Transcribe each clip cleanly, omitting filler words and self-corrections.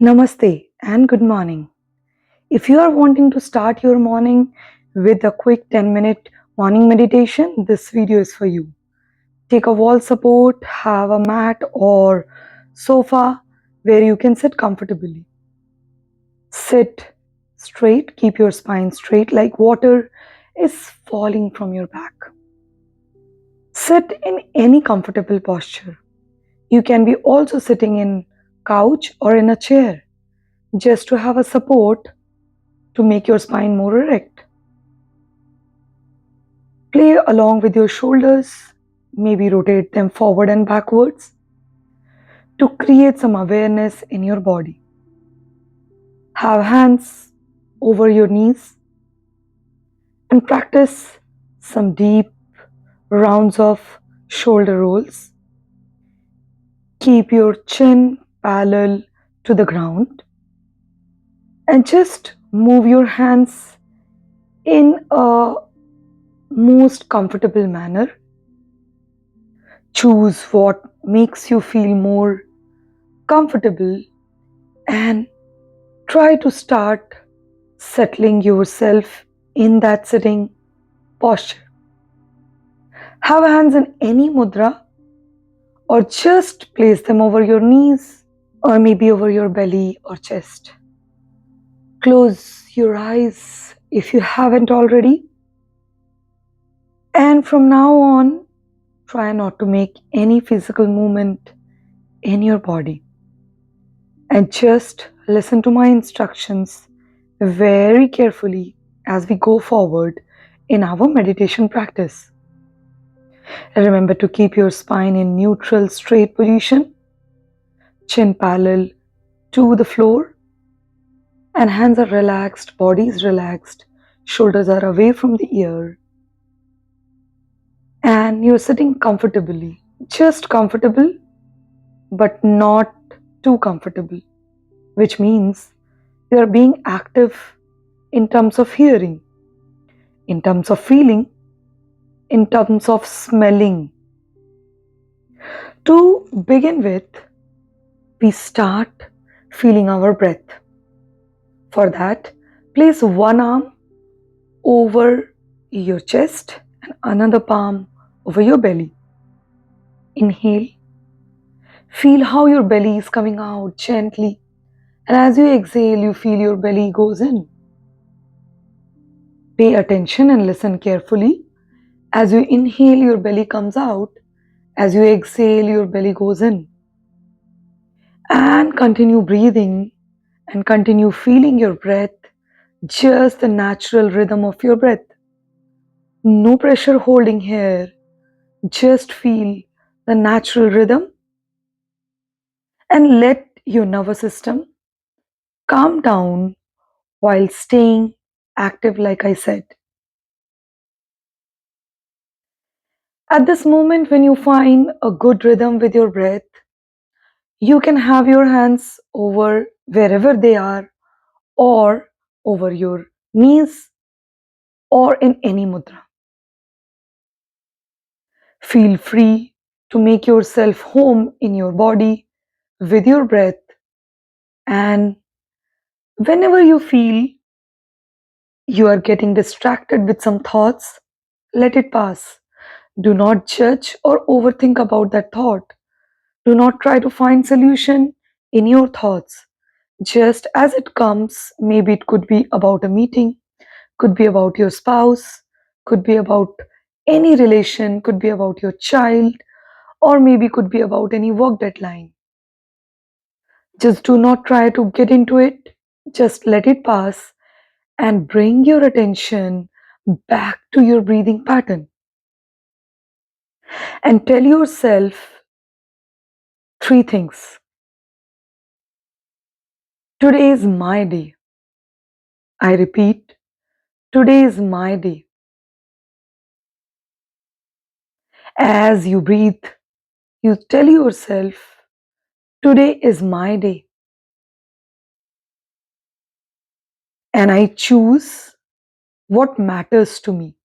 Namaste and good morning. If you are wanting to start your morning with a quick 10-minute morning meditation, this video is for you. Take a wall support, have a mat or sofa where you can sit comfortably. Sit straight, keep your spine straight like water is falling from your back. Sit in any comfortable posture. You can be also sitting in couch or in a chair just to have a support to make your spine more erect. Play along with your shoulders, maybe rotate them forward and backwards to create some awareness in your body. Have hands over your knees and practice some deep rounds of shoulder rolls. Keep your chin parallel to the ground and just move your hands in a most comfortable manner. Choose what makes you feel more comfortable and try to start settling yourself in that sitting posture. Have hands in any mudra or just place them over your knees or maybe over your belly or chest. Close your eyes if you haven't already. And from now on, try not to make any physical movement in your body. And just listen to my instructions very carefully as we go forward in our meditation practice. Remember to keep your spine in neutral straight position, chin parallel to the floor, and hands are relaxed, body is relaxed, shoulders are away from the ear, and you're sitting comfortably, just comfortable, but not too comfortable, which means you're being active in terms of hearing, in terms of feeling, in terms of smelling. To begin with, we start feeling our breath. For that, place one arm over your chest and another palm over your belly. Inhale, feel how your belly is coming out gently, and as you exhale, you feel your belly goes in. Pay attention and listen carefully. As you inhale, your belly comes out. As you exhale, your belly goes in. And continue breathing and continue feeling your breath, just the natural rhythm of your breath. No pressure holding here, just feel the natural rhythm and let your nervous system calm down while staying active, like I said. At this moment, when you find a good rhythm with your breath, you can have your hands over wherever they are, or over your knees, or in any mudra. Feel free to make yourself home in your body with your breath, and whenever you feel you are getting distracted with some thoughts, let it pass. Do not judge or overthink about that thought. Do not try to find solution in your thoughts. Just as it comes, maybe it could be about a meeting, could be about your spouse, could be about any relation, could be about your child, or maybe could be about any work deadline. Just do not try to get into it. Just let it pass and bring your attention back to your breathing pattern. And tell yourself three things. Today is my day. I repeat, today is my day. As you breathe, you tell yourself, today is my day. And I choose what matters to me.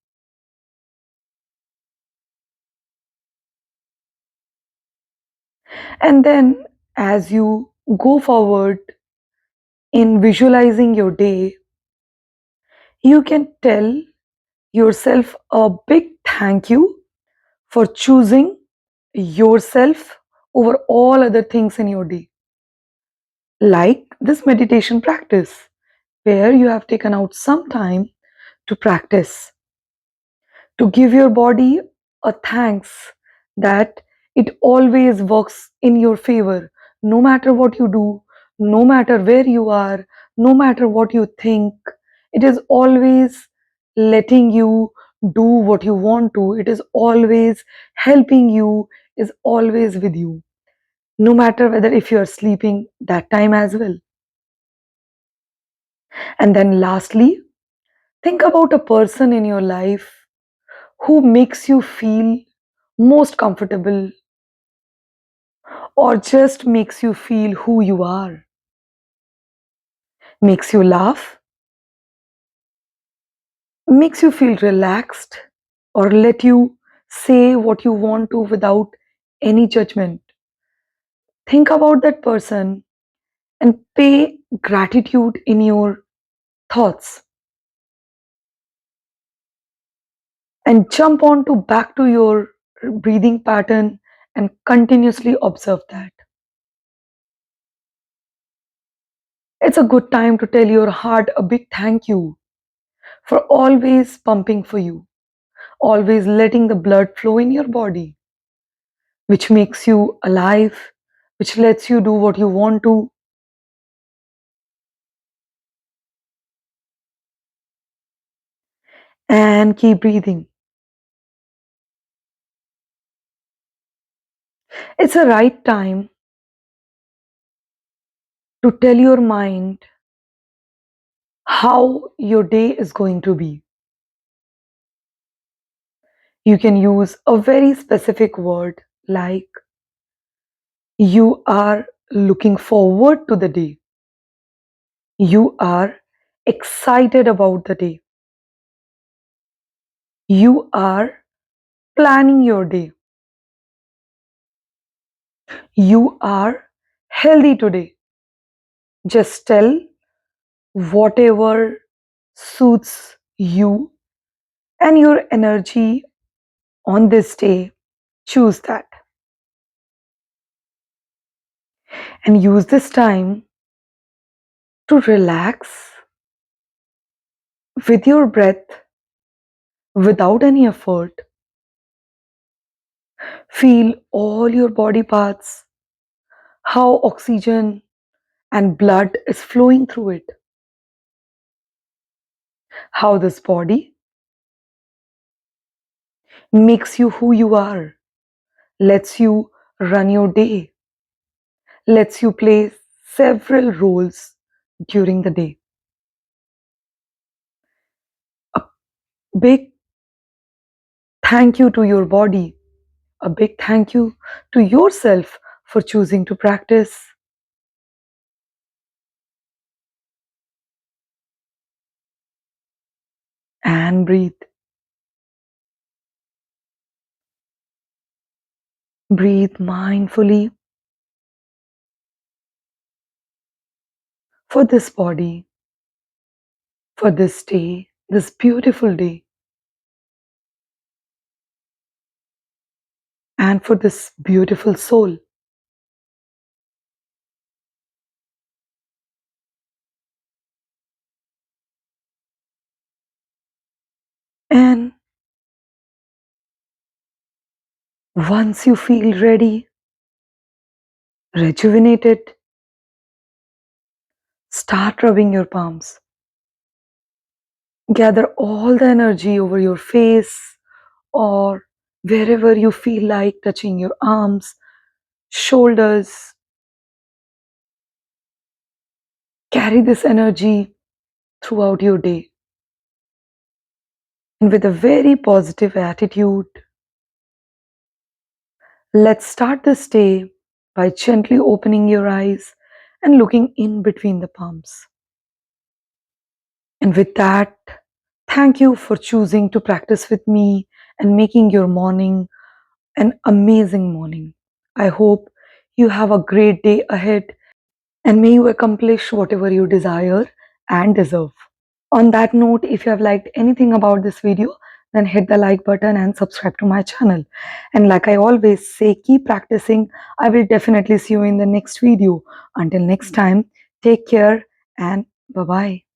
And then, as you go forward In visualizing your day, you can tell yourself a big thank you for choosing yourself over all other things in your day. Like this meditation practice, where you have taken out some time to practice, to give your body a thanks that it always works in your favor, no matter what you do, no matter where you are, no matter what you think. It is always letting you do what you want to. It is always helping you, is always with you, no matter whether if you are sleeping that time as well. And then lastly, think about a person in your life who makes you feel most comfortable or just makes you feel who you are, makes you laugh, makes you feel relaxed, or let you say what you want to without any judgment. Think about that person and pay gratitude in your thoughts and jump on to back to your breathing pattern and continuously observe that. It's a good time to tell your heart a big thank you for always pumping for you, always letting the blood flow in your body, which makes you alive, which lets you do what you want to, and keep breathing. It's a right time to tell your mind how your day is going to be. You can use a very specific word like you are looking forward to the day. You are excited about the day. You are planning your day. You are healthy today. Just tell whatever suits you and your energy on this day. Choose that and use this time to relax with your breath without any effort. Feel all your body parts, how oxygen and blood is flowing through it, how this body makes you who you are, lets you run your day, lets you play several roles during the day. A big thank you to your body, a big thank you to yourself for choosing to practice and breathe. Breathe mindfully for this body, for this day, this beautiful day, and for this beautiful soul. And once you feel ready, rejuvenated, start rubbing your palms. Gather all the energy over your face or wherever you feel like touching your arms, shoulders. Carry this energy throughout your day. And with a very positive attitude, let's start this day by gently opening your eyes and looking in between the palms. And with that, thank you for choosing to practice with me and making your morning an amazing morning. I hope you have a great day ahead and may you accomplish whatever you desire and deserve. On that note, if you have liked anything about this video, then hit the like button and subscribe to my channel. And like I always say, keep practicing. I will definitely see you in the next video. Until next time, take care and bye bye.